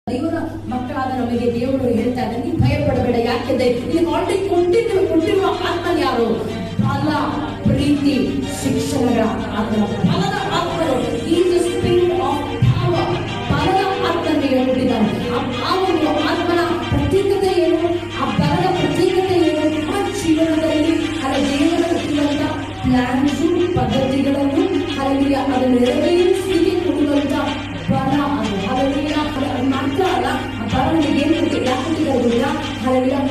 ದೇವರ ಮಕ್ಕಳಾದ ನಮಗೆ ದೇವರು ಹೇಳ್ತಾ ಇದ್ದಾರೆ, ನೀವು ಭಯ ಪಡಬೇಡ. ಯಾಕೆಂದ್ರೆ ನೀವು ಆಲ್ರೆಡಿ ಕೊಟ್ಟಿರುವ ಆತ್ಮ ಯಾರು? ಫಲ, ಪ್ರೀತಿ, ಶಿಕ್ಷಣಗಳ ಆತ್ಮ, ಫಲದ ಆತ್ಮರು. Is spirit of power. ಫಲದ ಆತ್ಮನಿಗೆ ಕೊಟ್ಟಿದ್ದಾನೆ. ಆ ಒಂದು ಆತ್ಮನ ಪ್ರತ್ಯೇಕತೆ ಏನು? ಆ ಫಲದ ಪ್ರತ್ಯೇಕತೆ ಏನು? ಆ ಜೀವನದಲ್ಲಿ ದೇವರ ಕೊಟ್ಟಿರುವಂತ ಪ್ಲಾನ್ಸು, ಪದ್ಧತಿಗಳನ್ನು ಅದನ್ನು ನೆರವೇರಿಸಲಿಕ್ಕೆ ಕೊಡುವಂತ ಬಲ ಅದು. ಮಾತ್ರ ಅಲ್ಲ, ಆ ಬಲ ನಮಗೆ ಏನು ಯಾಕೆ ಕೊಟ್ಟಿದ್ದಾರೆ?